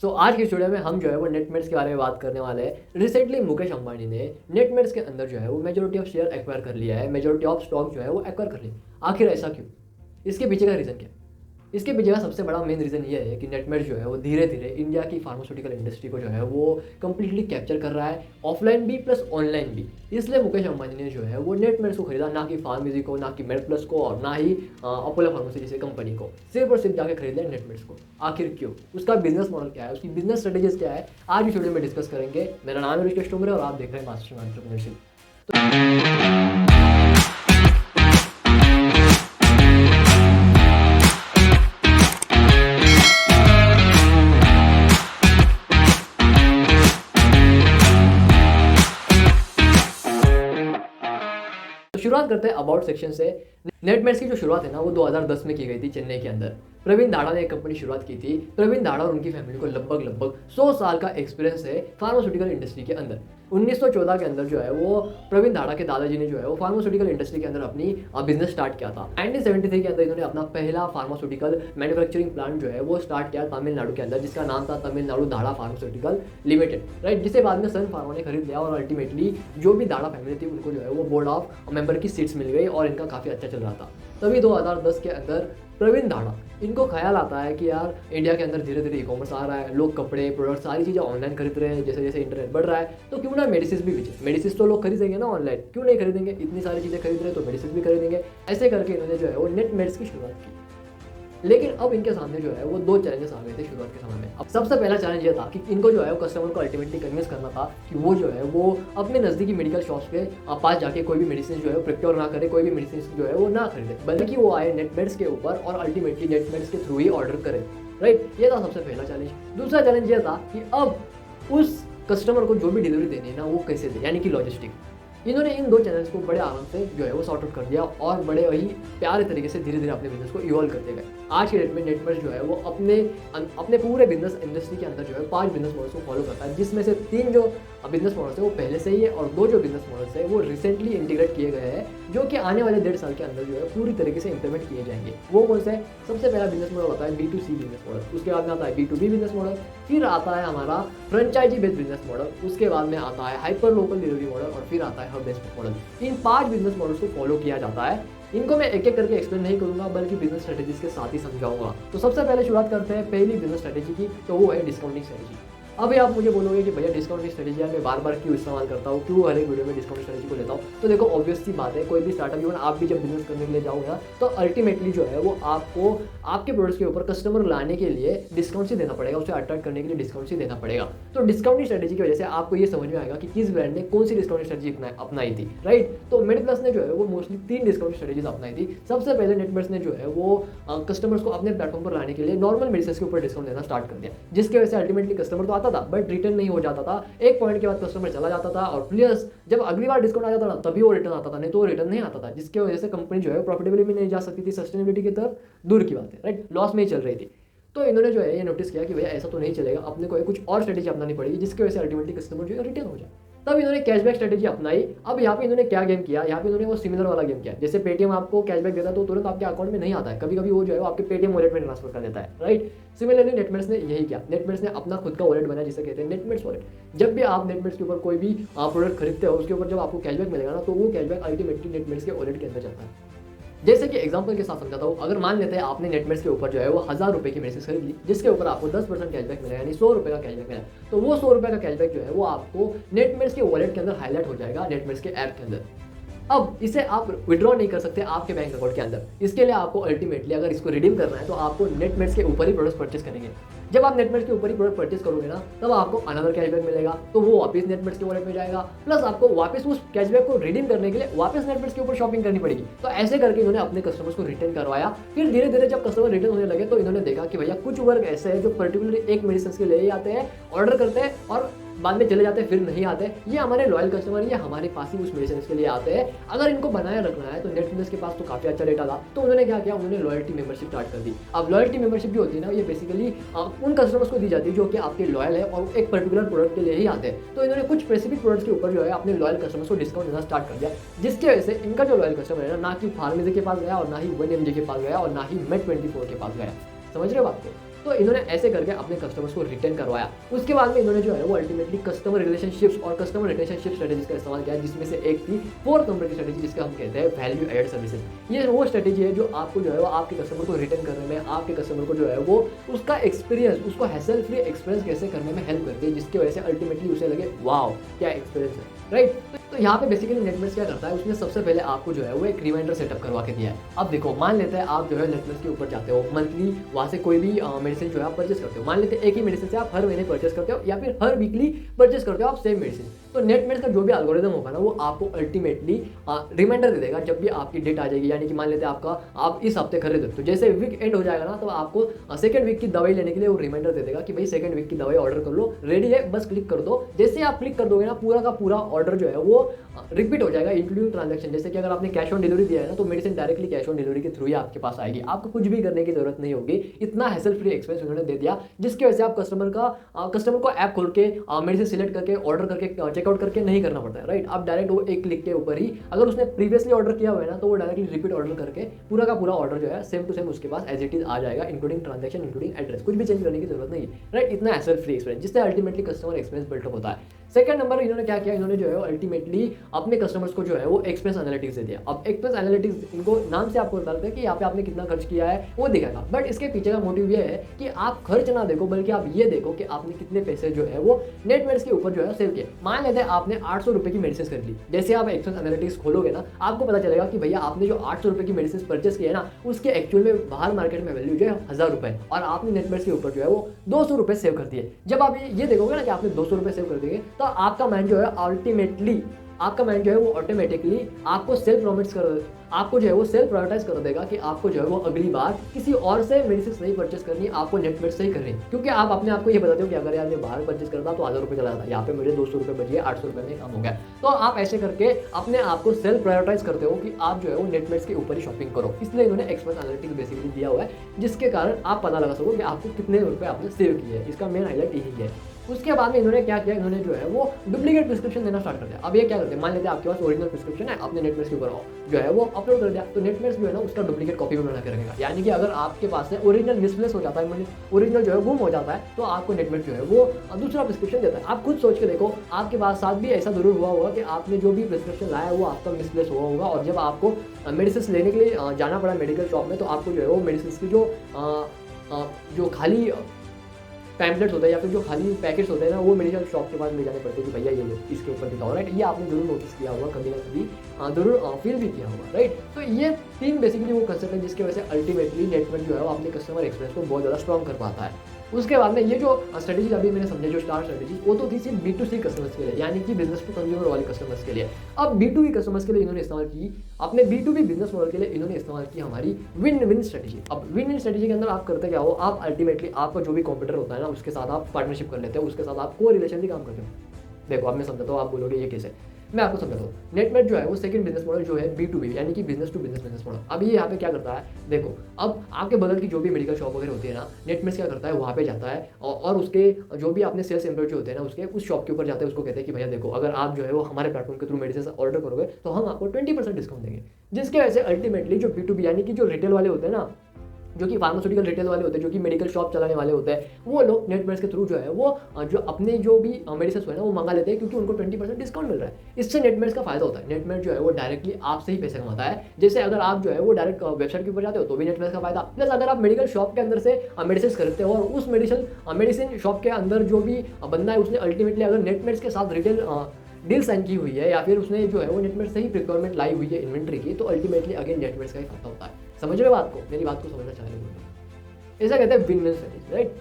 आज की वीडियो में हम जो है वो नेटमेट्स के बारे में बात करने वाले हैं। रिसेंटली मुकेश अंबानी ने नेटमेट्स के अंदर जो है वो मेजोरिटी ऑफ शेयर एक्वायर कर लिया है, मेजोरिटी ऑफ स्टॉक जो है वो एक्वायर कर लिया। आखिर ऐसा क्यों? इसके पीछे का रीज़न क्या है? इसके पीछे का सबसे बड़ा मेन रीज़न ये है कि नेटमेट्स जो है वो धीरे धीरे इंडिया की फार्मास्यूटिकल इंडस्ट्री को जो है वो कंप्लीटली कैप्चर कर रहा है, ऑफलाइन भी प्लस ऑनलाइन भी। इसलिए मुकेश अंबानी ने जो है वो नेटमेट्स को खरीदा, ना कि फार्मेसी को, ना कि मेड प्लस को, और ना ही अपोलो फार्मेसी जैसे कंपनी को। सिर्फ और सिर्फ जाके खरीद लिया नेटमेट्स को। आखिर क्यों? उसका बिजनेस मॉडल क्या है, उसकी बिजनेस स्ट्रेटेजीज क्या है, आज इस वीडियो में डिस्कस करेंगे। मेरा नाम है ऋषिकेश टोमरे और आप देख रहे हैं मास्टर एंटरप्रेन्योरशिप। शुरुआत करते हैं अबाउट सेक्शन से। नेटमेट्स की जो शुरुआत है ना वो 2010 में की गई थी चेन्नई के अंदर। प्रवीण दाड़ा ने एक कंपनी शुरुआत की थी। प्रवीण दाड़ा और उनकी फैमिली को लगभग 100 साल का एक्सपीरियंस है फार्मास्यूटिकल इंडस्ट्री के अंदर। 1914 के अंदर जो है वो प्रवीण दाड़ा के दादाजी ने जो है वो फार्मास्यूटिकल इंडस्ट्री के अंदर अपनी बिजनेस स्टार्ट किया था। 1973 के अंदर इन्होंने अपना पहला फार्मास्यूटिकल मैन्युफैक्चरिंग प्लांट जो है वो स्टार्ट किया तमिलनाडु के अंदर, जिसका नाम था तमिलनाडु दाड़ा फार्मास्यूटिकल लिमिटेड, राइट। जिसे बाद में सन फार्मा ने खरीद लिया और अल्टीमेटली जो भी दाड़ा फैमिली थी उनको जो है वो बोर्ड ऑफ मेंबर की सीट्स मिल गई और इनका काफ़ी अच्छा चल रहा था। तभी 2010 के अंदर प्रवीण दाड़ा इनको ख्याल आता है कि यार इंडिया के अंदर धीरे धीरे ई कॉमर्स आ रहा है, लोग कपड़े प्रोडक्ट सारी चीज़ें ऑनलाइन खरीद रहे हैं, जैसे जैसे इंटरनेट बढ़ रहा है, तो क्यों ना मेडिसिन भी बेचे। मेडिसिन तो लोग खरीदेंगे ना ऑनलाइन, क्यों नहीं खरीदेंगे? इतनी सारी चीज़ें खरीद रहे हैं तो मेडिसिन भी खरीदेंगे। ऐसे करके इन्होंने जो है वो नेटमेट्स की शुरुआत की। लेकिन अब इनके सामने जो है वो दो चैलेंजेस आ गए थे शुरुआत के समय में। अब सबसे पहला चैलेंज ये था कि इनको जो है वो कस्टमर को अल्टीमेटली कन्विंस करना था कि वो जो है वो अपने नज़दीकी मेडिकल शॉप्स के पास जाके कोई भी मेडिसिन जो है प्रोक्योर ना करे, कोई भी मेडिसिन जो है वो ना खरीदे, बल्कि वो आए नेटमेट्स के ऊपर और अल्टीमेटली नेटमेट्स के थ्रू ही ऑर्डर करें, राइट। ये था सबसे पहला चैलेंज। दूसरा चैलेंज ये था कि अब उस कस्टमर को जो भी डिलीवरी देनी है ना वो कैसे दे, यानी कि लॉजिस्टिक। इन्होंने इन दो चैनल्स को बड़े आराम से जो है वो सॉर्ट आउट कर दिया और बड़े वही प्यारे तरीके से धीरे धीरे अपने बिजनेस को इवॉल्व करते गए। आज के डेट में नेटमेट्स जो है वो अपने पूरे बिजनेस इंडस्ट्री के अंदर जो है 5 बिजनेस मॉडल्स को फॉलो करता है, जिसमें से 3 जो बिजनेस मॉडल्स है वो पहले से ही है और 2 जो बिजनेस मॉडल्स है वो रिसेंटली इंटीग्रेट किए गए हैं, जो कि आने वाले 1.5 साल के अंदर जो है पूरी तरीके से इंप्लीमेंट किए जाएंगे। वो कौन से? सबसे पहला बिजनेस मॉडल होता है B2C बिजनेस मॉडल, उसके बाद में आता है B2B बिजनेस मॉडल, फिर आता है हमारा फ्रेंचाइजी बेस्ड बिजनेस मॉडल, उसके बाद में आता है हाइपर लोकल डिलीवरी मॉडल और फिर आता है हब बेस्ड मॉडल। इन 5 बिजनेस मॉडल्स को फॉलो किया जाता है। इनको मैं एक एक करके एक्सप्लेन नहीं करूंगा बल्कि बिजनेस स्ट्रेटेजीज के साथ ही समझाऊंगा। तो सबसे पहले शुरुआत करते हैं पहली बिजनेस स्ट्रेटेजी की, तो वो है डिस्काउंटिंग स्ट्रेटेजी। अभी आप मुझे बोलोगे कि भैया डिस्काउंटिंग स्ट्रेटेजी मैं बार बार क्यों इस्तेमाल करता हूँ, क्यों हर एक वीडियो में डिस्काउंट स्ट्रेटेजी को लेता हूँ? तो देखो ऑब्वियस सी बात है, कोई भी स्टार्टअप इवन आप भी जब बिजनेस करने के लिए जाओगे ना तो अल्टीमेटली जो है वो आपको आपके प्रोडक्ट्स के ऊपर कस्टमर लाने के लिए डिस्काउंट ही देना पड़ेगा, उसे अट्रैक्ट करने के लिए डिस्काउंट ही देना पड़ेगा। तो डिस्काउंटिंग स्ट्रेटेजी की वजह से आपको ये समझ में आएगा कि किस ब्रांड ने कौन सी डिस्काउंट स्ट्रेटेजी अपनाई थी, राइट। तो मेडप्लस ने जो है वो मोस्टली 3 डिस्काउंट स्ट्रेटेजीज अपनाई थी। सबसे पहले नेटमेट्स ने जो है वो कस्टमर्स को अपने प्लेटफॉर्म पर लाने के लिए नॉर्मल मेडिसिन के ऊपर डिस्काउंट देना स्टार्ट कर दिया, जिसकी वजह से अल्टीमेटली कस्टमर तो आता था बट रिटर्न हो जाता था। एक पॉइंट के बाद कस्टमर चला जाता था और प्लस जब अगली बार डिस्काउंट आ जाता था तभी वो रिटर्न आता था, नहीं तो वो रिटर्न नहीं आता था, जिसकी वजह से कंपनी जो है प्रॉफिटेबिलिटी में नहीं जा सकती थी, सस्टेनेबिलिटी की तरफ दूर की बात है, राइट, लॉस में ही चल रही थी। तो इन्होंने जो है ये नोटिस किया कि भैया ऐसा तो नहीं चलेगा, अपने को कुछ और स्ट्रेटेजी अपनानी पड़ेगी जिसकी वजह से अल्टीमेटली कस्टमर जो है रिटर्न हो जाए। तब इन्होंने कैशबैक स्ट्रेटेजी अपनाई। अब यहाँ पे इन्होंने क्या गेम किया, यहाँ पे इन्होंने वो सिमिलर वाला गेम किया। जैसे पेटीएम आपको कैशबैक देता है तो तुरंत आपके अकाउंट में नहीं आता है, कभी कभी वो जो है वो आपके पेटीएम वॉलेट में ट्रांसफर कर देता है, राइट। सिमिलरली नेटमेट्स ने यही किया। नेटमेट्स ने अपना खुद का वॉलेट बनाया जिसे कहते हैं नेटमेट्स वॉलेट। जब भी आप नेटमेट्स के ऊपर कोई भी प्रोडक्ट खरीदते हो उसके ऊपर जब आपको कैशबैक मिलेगा ना तो वो कैशबैक अल्टीमेटली नेटमेट्स के वॉलेट के अंदर जाता है। जैसे कि एग्जांपल के साथ समझाता हूँ, अगर मान लेते हैं आपने नेटमेट्स के ऊपर जो है वो 1000 रुपये की मेडिसिन खरीद ली, जिसके ऊपर आपको 10% कैशबैक मिला, यानी 100 रुपये का कैशबैक मिला, तो वो 100 रुपये का कैशबैक जो है वो आपको नेटमेट्स के वॉलेट के अंदर हाईलाइट हो जाएगा, नेटमेट्स के ऐप के अंदर। अब इसे आप विड्रॉ नहीं कर सकते आपके बैंक अकाउंट के अंदर। इसके लिए आपको अल्टीमेटली अगर इसको रिडीम करना है तो आपको नेटमेट्स के ऊपर ही प्रोडक्ट परचेस करेंगे। जब आप नेटमेट्स के ऊपर ही प्रोडक्ट परचेस करोगे ना तब आपको अनदर कैशबैक मिलेगा, तो वो वापस नेटमेट्स के वॉलेट में जाएगा, प्लस आपको वापस उस कैशबैक को रिडीम करने के लिए वापस नेटमेट्स के ऊपर शॉपिंग करनी पड़ेगी। तो ऐसे करके इन्होंने अपने कस्टमर्स को रिटर्न करवाया। फिर धीरे धीरे जब कस्टमर रिटर्न होने लगे तो इन्होंने देखा कि भैया कुछ वर्ग ऐसे है जो पर्टिकुलरली एक मेडिसिन के लिए ही आते हैं, ऑर्डर करते हैं और बाद में चले जाते हैं, फिर नहीं आते। ये हमारे लॉयल कस्टमर, ये हमारे पास ही उस मेडिसिन के लिए आते हैं। अगर इनको बनाए रखना है तो नेटफ्लिक्स के पास तो काफ़ी अच्छा डेटा था, तो उन्होंने क्या किया, उन्होंने लॉयल्टी मेंबरशिप स्टार्ट कर दी। अब लॉयल्टी मेंबरशिप जो होती है ना ये बेसिकली उन कस्टमर्स को दी जाती है जो कि आपके लॉयल है और एक पर्टिकुलर प्रोडक्ट के लिए ही आते हैं। तो इन्होंने कुछ स्पेसिफिक प्रोडक्ट्स के ऊपर जो है अपने लॉयल कस्टमर्स को डिस्काउंट देना स्टार्ट कर दिया, जिसकी वजह से इनका जो लॉयल कस्टमर है ना कि फार्मेसी के पास गया और ना ही 1mg के पास गया और ना ही मेड 24 के पास गया। समझ रहे हो बात को? तो इन्होंने ऐसे करके अपने कस्टमर्स को रिटेन करवाया। उसके बाद में इन्होंने जो है वो अल्टीमेटली कस्टमर रिलेशनशिप्स और कस्टमर रिलेशनशिप स्ट्रेटेजीज का इस्तेमाल किया, जिसमें से एक थी 4th नंबर की स्ट्रेटेजी, जिसका हम कहते हैं वैल्यू एडेड सर्विसेज। ये वो स्ट्रेटेजी है जो आपको जो है वो आपके कस्टमर को रिटेन करने में, आपके कस्टमर को जो है वो उसका एक्सपीरियंस, उसको हैसल फ्री एक्सपीरियंस कैसे करने में हेल्प करती है, जिसकी वजह से अल्टीमेटली उसे लगे वाओ क्या एक्सपीरियंस है, राइट। तो यहाँ पे बेसिकली नेटमेट्स क्या करता है, उसने सबसे पहले आपको जो है वो एक रिमाइंडर सेटअप करवा के दिया है। अब देखो, मान लेते हैं आप जो है नेटमेट्स के ऊपर जाते हो, मंथली वहाँ से कोई भी मेडिसिन जो है आप परचेस करते हो। मान लेते हैं एक ही मेडिसिन से आप हर महीने परचेस करते हो या फिर हर वीकली परचेस करते हो आप सेम मेडिसिन। तो नेटमेट्स का जो भी एल्गोरिदम होगा ना, वो आपको अल्टीमेटली रिमाइंडर दे देगा जब भी आपकी डेट आ जाएगी। यानी कि मान लेते हैं आप इस हफ्ते खरीदो, तो जैसे वीक एंड हो जाएगा ना, तो आपको सेकंड वीक की दवाई लेने के लिए वो रिमाइंडर दे देगा कि भाई सेकंड वीक की दवाई ऑर्डर कर लो, रेडी है, बस क्लिक कर दो। जैसे आप क्लिक कर दोगे ना, पूरा का पूरा ऑर्डर जो है वो रिपीट हो जाएगा, इंक्लूडिंग ट्रांजैक्शन। जैसे कि अगर आपने कैश ऑन डिलीवरी दिया है ना, तो medicine directly cash on delivery के थ्रू ही आपके पास आएगी, आपको कुछ भी करने की जरूरत नहीं होगी। इतना हैसल फ्री एक्सपीरियंस उन्होंने दे दिया, जिसकी वजह से आप कस्टमर को ऐप खोल के मेडिसिन सिलेक्ट करके ऑर्डर करके चेकआउट करके नहीं करना पड़ता है, राइट। आप डायरेक्ट वो एक क्लिक के ऊपर ही, अगर उसने प्रीवियसली ऑर्डर किया हुआ है ना, तो वो डायरेक्टली रिपीट ऑर्डर करके पूरा का पूरा ऑर्डर जो है सेम टू सेम उसके पास एज इट इज आ जाएगा, इंक्लूडिंग ट्रांजैक्शन, इंक्लूडिंग एड्रेस, कुछ भी चेंज करने की जरूरत नहीं है, राइट। इतना हैसल फ्री एक्सपीरियंस, जिससे अल्टीमेटली कस्टमर एक्सपीरियंस बिल्डअप होता है। सेकंड नंबर इन्होंने क्या किया, इन्होंने जो है अल्टीमेटली अपने कस्टमर्स को जो है वो एक्सपेंस एनालिटिक्स दे दिया। अब एक्सपेंस एनालिटिक्स, इनको नाम से आपको बताते हैं कि यहाँ पे आपने कितना खर्च किया है वो दिखाएगा, बट इसके पीछे का मोटिव ये है कि आप खर्च ना देखो, बल्कि आप ये देखो कि आपने कितने पैसे जो है वो नेटमेट्स के ऊपर जो है सेव किए। मान लेते हैं आपने 800 रुपये की मेडिसिन खरीद ली, जैसे आप एक्सपेंस एनालिटिक्स खोलोगे ना, आपको पता चलेगा कि भैया आपने जो 800 रुपये की मेडिसिन परचेस किया है ना, उसके एक्चुअल में बाहर मार्केट में वैल्यू जो है 1000 रुपये, और आपने नेटमेट्स के ऊपर जो है वो 200 रुपये सेव कर दिए। जब आप ये देखोगे ना कि आपने 200 रुपये सेव कर दिए, तो आपका माइंड जो है अल्टीमेटली, आपका माइंड जो है वो ऑटोमेटिकली आपको सेल्फ प्रोमिट कर, आपको जो है वो सेल्फ प्रायोरिटाइज कर देगा कि आपको जो है वो अगली बार किसी और से मेडिसिन नहीं परचेस करनी, आपको नेटमेट्स से ही करनी। क्योंकि आप अपने आप को ये बताते हो कि अगर यार मैं बाहर परचेस करता तो 1000 रुपये चला जाता, यहाँ पे मुझे 200 रुपये बचिए, 800 रुपये में कम हो गया। तो आप ऐसे करके अपने आप को सेल्फ प्रायोरिटाइज करते हो कि आप जो है वो नेटमेट्स के ऊपर ही शॉपिंग करो। इसलिए इन्होंने एक्सपेंस एनालिटिक्स बेसिकली दिया हुआ है, जिसके कारण आप पता लगा सको कि आपको कितने रुपये आपने सेव किए हैं। इसका मेन हाईलाइट यही है। उसके बाद में इन्होंने क्या किया, इन्होंने जो है वो डुप्लीकेट प्रिस्क्रिप्शन देना स्टार्ट कर दिया। अब ये क्या करते हैं, मान लेते हैं आपके पास ओरिजिनल प्रिस्क्रिप्शन है, आपने नेटमेट्स के ऊपर जो है वो अपलोड कर दिया, तो नेटमेट्स जो है ना उसका डुप्लीकेट कॉपी भी बना के रखेगा। यानी कि अगर आपके पास से ओरिजिनल मिसप्लेस हो जाता है, ओरिजिनल जो है गुम हो जाता है, तो आपको नेटमेट्स जो है वो दूसरा प्रिस्क्रिप्शन देता है। आप खुद सोच के देखो, आपके पास साथ भी ऐसा जरूर हुआ होगा कि आपने जो भी प्रिस्क्रिप्शन लाया वो आपका मिसप्लेस हुआ होगा, और जब आपको मेडिसिन लेने के लिए जाना पड़ा मेडिकल शॉप में, तो आपको जो है वो मेडिसिन की जो खाली पैम्पलेट्स होते हैं या फिर जो खाली पैकेट्स होते हैं ना, वो मेडिकल शॉप के पास ले जाने पड़ते हैं कि भैया ये लो, इसके ऊपर दिखाओ, राइट। ये आपने जरूर नोटिस किया होगा, कभी ना कभी जरूर फील भी किया होगा, राइट। तो ये तीन बेसिकली वो कंसेप्ट है जिसकी वजह से अल्टीमेटली नेटवर्क जो है वो अपने कस्टमर एक्सपीरियंस को बहुत ज़्यादा स्ट्रॉन्ग कर पाता है। उसके बाद में ये जो स्ट्रेटेजी अभी मैंने समझे, जो स्टार स्ट्रेटेजी, वो तो थी सिर्फ B2C कस्टमर्स के लिए, यानी कि बिजनेस टू कंज्यूमर वाले कस्टमर्स के लिए। अब B2B कस्टमर्स के लिए इन्होंने इस्तेमाल की, अपने B2B बिजनेस मॉडल के लिए इन्होंने इस्तेमाल की हमारी विन विन स्ट्रेटेजी। अब विन विन स्ट्रेटेजी के अंदर आप करते क्या हो, आप अल्टीमेटली आपका जो भी कॉम्पिटिटर होता है ना, उसके साथ आप पार्टनरशिप कर लेते हो, उसके साथ आप को रिलेशन भी काम करते हो। देखो अब मैं समझाता हूँ, आप बोलोगे ये कैसे, मैं आपको समझाता हूँ। नेटमेट जो है वो सेकंड बिजनेस मॉडल जो है B2B, यानी कि बिजनेस टू बिजनेस मॉडल। अब ये यहाँ पे क्या करता है, देखो अब आपके बगल की जो भी मेडिकल शॉप वगैरह होती है ना, नेटमेट क्या करता है, वहाँ पे जाता है और उसके जो भी अपने सेल्स एम्प्लॉय जो होते हैं ना, उसके उस शॉप के ऊपर जाते हैं, उसको कहते हैं कि भैया देखो, अगर आप जो है वो हमारे प्लेटफॉर्म के थ्रू मेडिसिन ऑर्डर करोगे तो हम आपको 20% डिस्काउंट देंगे। जिसके वजह से अल्टीमेटली जो B2B यानी कि जो रिटेल वाले होते हैं ना, जो कि फार्मास्यूटिकल रिटेल वाले होते हैं, जो कि मेडिकल शॉप चलाने वाले होते हैं, वो लोग नेटमेट्स के थ्रू जो है वो जो अपने जो भी मेडिसिन है ना वो मंगा लेते हैं, क्योंकि उनको 20% डिस्काउंट मिल रहा है। इससे नेटमेट्स का फायदा होता है। नेटमेट जो है वो डायरेक्टली आपसे ही पैसे कमाता है। जैसे अगर आप जो है वो डायरेक्ट वेबसाइट के ऊपर जाते हो तो भी नेटमेट्स का फायदा, प्लस अगर आप मेडिकल शॉप के अंदर से मेडिसिन खरीदते हो और उस मेडिसिन शॉप के अंदर जो भी बंदा है उसने अल्टीमेटली अगर नेटमेट्स के साथ रिटेल डील साइन की हुई है, या फिर उसने जो है वो नेटमेट से ही प्रिक्योरमेंट लाई हुई है इन्वेंट्री की, तो अल्टीमेटली अगेन नेटमेट्स का ही फायदा होता है। समझ रहे बात को, मेरी बात को समझना चाह रहे हो, ऐसा कहते हैं विन विन स्ट्रेटेजी, राइट।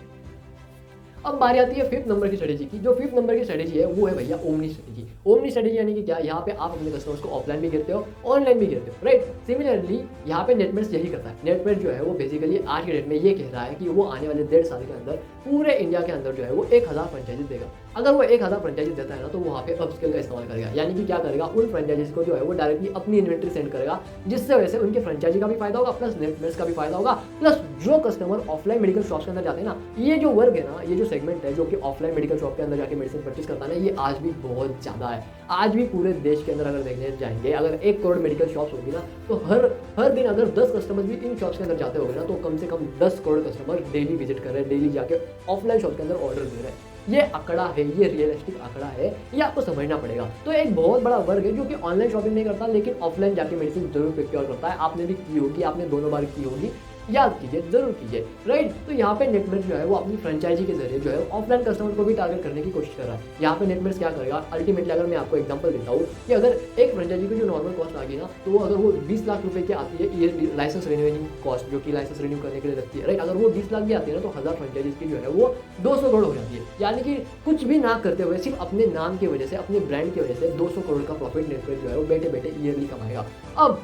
अब बारी आती है 5th नंबर की स्ट्रेटेजी की। जो 5th नंबर की स्ट्रेटेजी है वो है भैया ओमनी स्ट्रेटेजी। ओमनी स्ट्रेटेजी यानी कि क्या, यहाँ पे आप अपने कस्टमर्स को ऑफलाइन भी गिरते हो, ऑनलाइन भी गिरते हो, राइट। सिमिलरली यहाँ पे नेटमेट्स यही करता है। नेटमेट जो है वो बेसिकली आज के डेट में ये कह रहा है कि वो आने वाले 1.5 साल के अंदर पूरे इंडिया के अंदर जो है वो 1000 फ्रेंचाइजी देगा। अगर वो 1000 फ्रेंचाइजी देता है ना, तो वो वहाँ पे अपस्केल का इस्तेमाल करेगा, यानी कि क्या करेगा, उन फ्रेंचाइजीज को जो है वो डायरेक्टली अपनी इन्वेंट्री सेंड करेगा, जिससे वजह से उनके फ्रेंचाइजी का भी फायदा होगा, प्लस नेटमेट्स का भी फायदा होगा, प्लस जो कस्टमर ऑफलाइन मेडिकल शॉप्स के अंदर जाते हैं ना, ये जो वर्ग है ना, ये जो सेगमेंट है जो कि ऑफलाइन मेडिकल शॉप के अंदर जाके मेडिसिन परचेज करता है ना, ये आज भी बहुत ज़्यादा है। आज भी पूरे देश के अंदर अगर देखने जाएंगे, अगर 1 करोड़ मेडिकल शॉप्स होगी ना, तो हर दिन अगर 10 कस्टमर्स भी इन शॉप्स के अंदर जाते होंगे ना, तो कम से कम 10 करोड़ कस्टमर डेली विजिट कर रहे हैं, डेली जाके ऑफलाइन शॉप के अंदर ऑर्डर दे रहे हैं। ये आंकड़ा है, ये रियलिस्टिक आंकड़ा है, ये आपको समझना पड़ेगा। तो एक बहुत बड़ा वर्ग है जो कि ऑनलाइन शॉपिंग नहीं करता लेकिन ऑफलाइन जाके मेडिसिन जरूर प्रोक्योर करता है। आपने भी की होगी, आपने दोनों बार की होगी, याद कीजिए, जरूर कीजिए, राइट। तो यहाँ पे नेटमेट्स जो है वो अपनी फ्रेंचाइजी के जरिए जो है ऑफलाइन कस्टमर को भी टारगेट करने की कोशिश कर रहा है। यहाँ पे नेटमेट्स क्या करेगा, अल्टीमेटली अगर मैं आपको एग्जांपल देता हूँ कि अगर एक फ्रेंचाइजी की जो नॉर्मल कॉस्ट आ गई ना, तो अगर वो 20 लाख रुपए की आती है ईयरली लाइसेंस रिन्यूइंग कॉस्ट, जो कि लाइसेंस रिन्यू करने के लिए लगती है, राइट। अगर वो 20 लाख भी आती है ना, तो 1000 फ्रेंचाइजीज की जो है वो 200 करोड़ हो जाती है। यानी कि कुछ भी ना करते हुए सिर्फ अपने नाम की वजह से, अपने ब्रांड की वजह से 200 करोड़ का प्रॉफिट नेटमेट जो है वो बैठे बैठे ईयरली कमाएगा। अब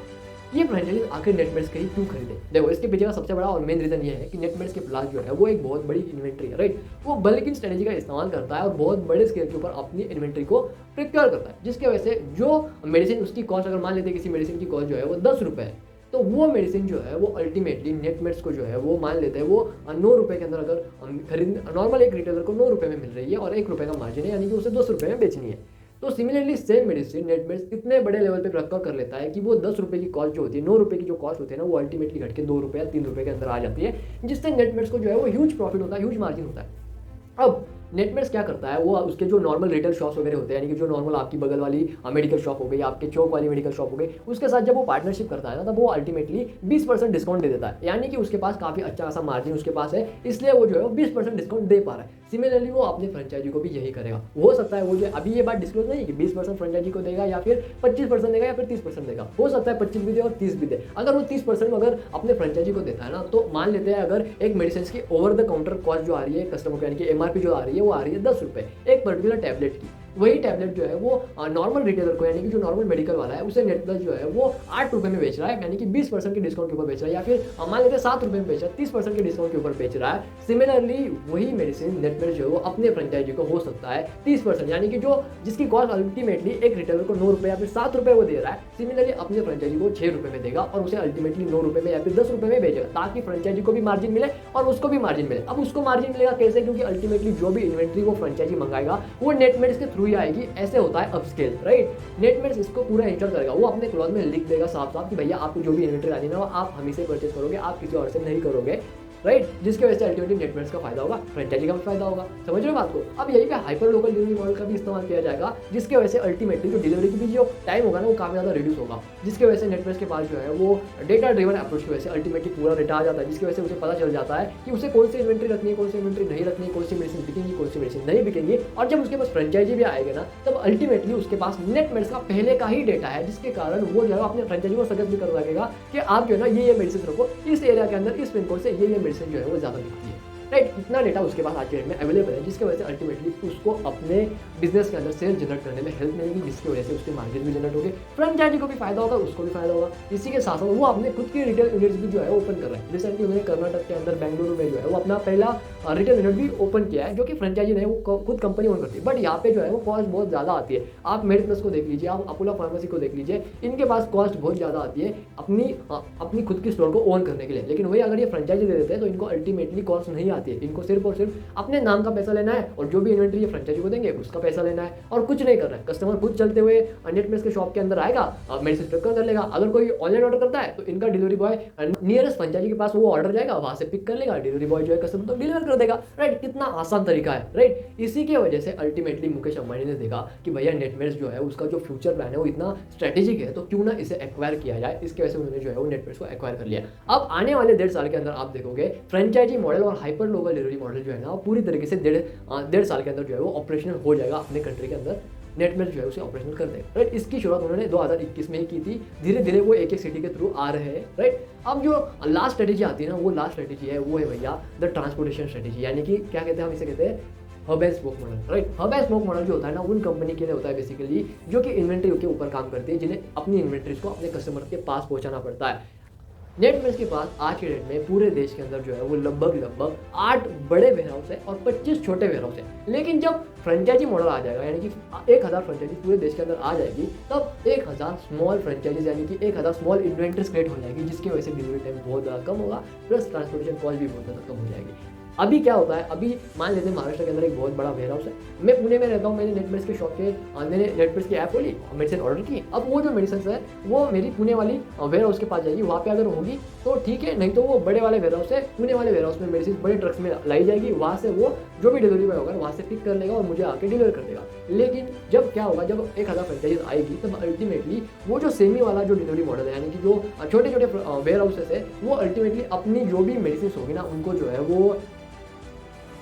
ये फ्रेंचाइजीज आखिर नेटमेट्स के ही क्यों खरीदे? देखो, इसके पीछे का सबसे बड़ा और मेन रीजन ये है कि नेटमेट्स के पास जो है वो एक बहुत बड़ी इन्वेंट्री है, राइट। वो बल्कि स्ट्रेटेजी का इस्तेमाल करता है और बहुत बड़े स्केल के ऊपर अपनी इन्वेंट्री को प्रिक्योर करता है, जिसकी वजह से जो मेडिसिन उसकी कॉस्ट, अगर मान लेते हैं किसी मेडिसिन की कॉस्ट जो है वो 10 रुपये है, तो वो मेडिसिन जो है वो अल्टीमेटली नेटमेट्स को जो है वो मान लेते हैं वो 9 रुपये के अंदर अगर खरीद, नॉर्मल एक रिटेलर को 9 रुपये में मिल रही है और 1 रुपये का मार्जिन है, यानी कि उसे 200 रुपये में बेचनी है। तो सिमिलरली सेम मेडिसिन नेटमेट्स इतने बड़े लेवल पे प्रक्योर कर लेता है कि वो 10 रुपये की कॉस्ट जो होती है, 9 रुपये की जो कॉस्ट होती है ना, वो अल्टीमेटली घट के 2 रुपये या 3 रुपये के अंदर आ जाती है, जिससे नेटमेट्स को जो है वो ह्यूज प्रॉफिट होता है, ह्यूज मार्जिन होता है। अब नेटमेट्स क्या करता है, वो उसके जो नॉर्मल रिटेल शॉप्स वगैरह होते हैं, यानी कि जो नॉर्मल आपकी बगल वाली मेडिकल शॉप हो गई, आपके चौक वाली मेडिकल शॉप हो गई, उसके साथ जब वो पार्टनरशिप करता है ना, तब वो अल्टीमेटली 20% डिस्काउंट दे देता है। यानी कि उसके पास काफ़ी अच्छा खासा मार्जिन उसके पास है, इसलिए वो जो है वो 20% डिस्काउंट दे पा रहा है। सिमिलरली वो अपने फ्रेंचाइजी को भी यही करेगा। हो सकता है वो जो अभी ये बात डिस्क्लोज नहीं कि 20% फ्रेंचाइजी को देगा या फिर 25% देगा या फिर 30% देगा, हो सकता है 25 भी दे और 30 भी दे। अगर वो 30% अगर अपने फ्रेंचाइजी को देता है ना, तो मान लेते हैं अगर एक मेडिसिन की ओवर द काउंटर कॉस्ट जो आ रही है कस्टमर को, यानी कि एमआरपी जो आ रही है वो आ रही है 10 रुपये एक पर्टिकुलर टैबलेट की, वही टैबलेट जो है वो नॉर्मल रिटेलर को, यानी कि जो नॉर्मल मेडिकल वाला है, उसे नेटप्लस जो है वो 8 रुपये में बेच रहा है, यानी कि 20% के डिस्काउंट के ऊपर बेच रहा है, या फिर मान लेते हैं 7 रुपये में बेच रहा है, 30% के डिस्काउंट के ऊपर बेच रहा है। सिमिलरली वही मेडिसिन नेटप्लस जो है वो अपने फ्रेंचाइजी को हो सकता है 30%, यानी कि जो जिसकी कॉस्ट अल्टीमेटली एक रिटेलर को 9 रुपये या फिर 7 रुपये वो दे रहा है, सिमिलरली अपने फ्रेंचाइजी को 6 रुपये में देगा और उसे अल्टीमेटली 9 रुपये में या फिर 10 रुपये में बेचेगा, ताकि फ्रेंचाइजी को भी मार्जिन मिले और उसको भी मार्जिन मिले। अब उसको मार्जिन मिलेगा कैसे? क्योंकि अल्टीमेटली जो भी इन्वेंट्री वो फ्रेंचाइजी मंगाएगा वो नेटमेट्स के थ्रू ही आएगी। ऐसे होता है अपस्केल, राइट। नेटमेट्स इसको पूरा इंश्योर करेगा, वो अपने क्लॉज में लिख देगा साफ साफ कि भैया आपको जो भी इन्वेंट्री आनी ना, वो आप हम ही से परचेज करोगे, आप किसी और से नहीं करोगे, राइट। जिसकी वजह से अल्टीमेटली नेटमेट्स का फायदा होगा, फ्रेंचाइजी का भी फायदा होगा। समझ रहे हो बात को? अब यही पे हाइपर लोकल डिलीवरी मॉडल का भी इस्तेमाल किया जाएगा, जिसकी वजह से अल्टीमेटली जो डिलीवरी की भी जो टाइम होगा ना, वो काफी ज्यादा रिड्यूस होगा, जिसकी वजह से नेटमेट्स के पास जो है वो डेटा ड्रिवन अप्रोच की वजह से अल्टीमेटली पूरा डेटा आ जाता है, जिसकी वजह से उसे पता चल जाता है कि उसे कौन सी इन्वेंट्री रखनी है, कौन सी इन्वेंट्री नहीं रखनी है, कौन सी मेडिसिन बिकेंगी, कौन सी मेडिसिन नहीं बिकेंगी। और जब उसके पास फ्रेंचाइजी भी आएगा ना, तब अल्टीमेटली उसके पास नेटमेट्स का पहले का ही डेटा है, जिसके कारण वो जो है अपने फ्रेंचाइजी को सजेस्ट भी कर सकेगा कि आप जो है ना ये मेडिसिन रखो, इस एरिया के अंदर इस पिन कोड से ये मेडिसिन जो है वो ज्यादा बिकती है, राइट। इतना डेटा उसके पास आज के डेट में अवेलेबल है, जिसकी वजह से अल्टीमेटली उसको अपने बिजनेस के अंदर सेल जनरेट करने में हेल्प मिलेगी, जिसकी वजह से उसके मार्जिन भी जनरेट होगी, फ्रेंचाइजी को भी फायदा होगा, उसको भी फायदा होगा। इसी के साथ साथ वो अपने खुद की रिटेल यूनिट्स भी जो है ओपन कर रहे हैं। रिसेंटली उन्होंने कर्नाटक के अंदर बेंगलुरु में जो है वो अपना पहला रिटेल यूनिट भी ओपन किया है, जो कि फ्रेंचाइजी नहीं, वो खुद कंपनी ओन करती है। बट यहाँ पे जो है वो कॉस्ट बहुत ज़्यादा आती है। आप मेडिप्लस को देख लीजिए, आप अपोलो फार्मेसी को देख लीजिए, इनके पास कॉस्ट बहुत ज़्यादा आती है अपनी खुद की स्टोर को ओन करने के लिए। लेकिन वही अगर ये फ्रेंचाइजी दे देते हैं तो इनको अल्टीमेटली कॉस्ट नहीं आती है, इनको सिर्फ और सिर्फ अपने नाम का पैसा लेना है और जो भी इन्वेंट्री ये फ्रेंचाइजी को देंगे उसका पैसा लेना है, और कुछ नहीं करना है। कस्टमर खुद चलते हुए नेटमेट्स के शॉप के अंदर आएगा, मेडिसिन पिक कर लेगा। अगर कोई ऑनलाइन ऑर्डर करता है तो इनका डिलीवरी बॉय नियरेस्ट फ्रेंचाइजी के पास वो ऑर्डर जाएगा, वहां से पिक कर लेगा, डिलीवरी बॉय जो है कस्टमर तो डिलीवर कर देगा, राइट। कितना आसान तरीका है, राइट। इसी की वजह से अल्टीमेटली मुकेश अंबानी ने देखा कि भैया नेटमेट्स जो है उसका जो फ्यूचर प्लान है वो इतना स्ट्रेटेजिक है, तो क्यों ना इसे एक्वायर किया जाए। इसकी वजह से उन्होंने जो है वो नेटमेट्स को एक्वायर कर लिया। अब आने वाले 1.5 साल के अंदर आप देखोगे फ्रेंचाइजी मॉडल और हाइपर लोकल डिलीवरी मॉडल जो है ना, पूरी तरीके से 1.5 साल के अंदर जो है वो ऑपरेशनल हो जाएगा अपने कंट्री के अंदर। नेटमेट्स जो है उसे ऑपरेशनल कर देगा, राइट। इसकी शुरुआत उन्होंने 2021 में ही की थी, धीरे धीरे वो एक एक सिटी के थ्रू आ रहे हैं, राइट। अब जो लास्ट स्ट्रेटेजी आती है ना, वो लास्ट स्ट्रेटेजी है, वो है भैया द ट्रांसपोर्टेशन स्ट्रेटेजी, यानी कि क्या कहते हैं हम इसे कहते हैं hub and spoke model, right. Hub and spoke model जो होता है ना, उन कंपनी के लिए होता है बेसिकली जो कि इन्वेंट्री के ऊपर काम करती है, जिन्हें अपनी इन्वेंट्रीज को अपने कस्टमर के पास पहुंचाना पड़ता है। नेटमेट्स के पास आज के डेट में पूरे देश के अंदर जो है वो लगभग 8 बड़े वेयरहाउस है और 25 छोटे वेयरहाउस है। लेकिन जब फ्रेंचाइजी मॉडल आ जाएगा, यानी कि 1000 फ्रेंचाइजी पूरे देश के अंदर आ जाएगी, तब 1000 स्मॉल फ्रेंचाइजीज यानी कि 1000 स्मॉल इन्वेंट्रीज क्रिएट हो जाएगी, जिसकी वजह से डिलीवरी टाइम बहुत ज़्यादा कम होगा, प्लस ट्रांसपोर्टेशन कॉस्ट भी बहुत ज़्यादा कम हो जाएगी। अभी क्या होता है, अभी मान लेते हैं महाराष्ट्र के अंदर एक बहुत बड़ा वेयर हाउस है, मैं पुणे में रहता हूँ, मैंने नेटमेट्स के शॉप के मैंने नेटमेट्स की ऐप खोली और मेडिसिन ऑर्डर की। अब वो जो मेडिसिन है वो मेरी पुणे वाली वेयर हाउस के पास जाएगी, वहाँ पे अगर होगी तो ठीक है, नहीं तो वो बड़े वाले वेयर हाउस है, पुणे वाले वेयर हाउस में मेडिसिन बड़े ट्रक्स में लाई जाएगी, वहाँ से वो जो भी डिलीवरी बॉय होगा वहाँ से पिक कर लेगा और मुझे आके डिलीवर कर देगा। लेकिन जब क्या होगा, जब 1000 फ्रेंचाइज आएगी तब अल्टीमेटली वो जो सेमी वाला जो डिलीवरी मॉडल है, यानी कि जो छोटे छोटे वेयर हाउसेस है, वो अल्टीमेटली अपनी जो भी मेडिसिन होगी ना उनको जो है वो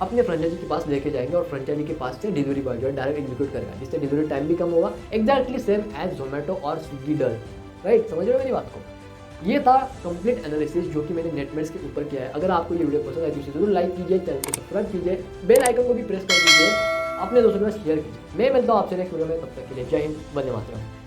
अपने फ्रेंचाइजी के पास लेके जाएंगे और फ्रेंचाइजी के पास से डिलीवरी बॉय जो है डायरेक्ट एग्जीक्यूट करेगा, जिससे डिलीवरी टाइम भी कम होगा, एक्जैक्टली सेम एज जोमेटो और स्विगी डज। राइट, समझ रहे हो मेरी बात को? ये था कंप्लीट एनालिसिस जो कि मैंने नेटमेट्स के ऊपर किया है। अगर आपको ये वीडियो पसंद आई तो जरूर लाइक कीजिए, चैनल को सब्सक्राइब कीजिए, बेल आइकन को भी प्रेस कर दीजिए, अपने दोस्तों के साथ शेयर कीजिए। मैं मिलता हूँ आपसे नेक्स्ट वीडियो में, तब तक के लिए जय हिंद, वंदे मातरम।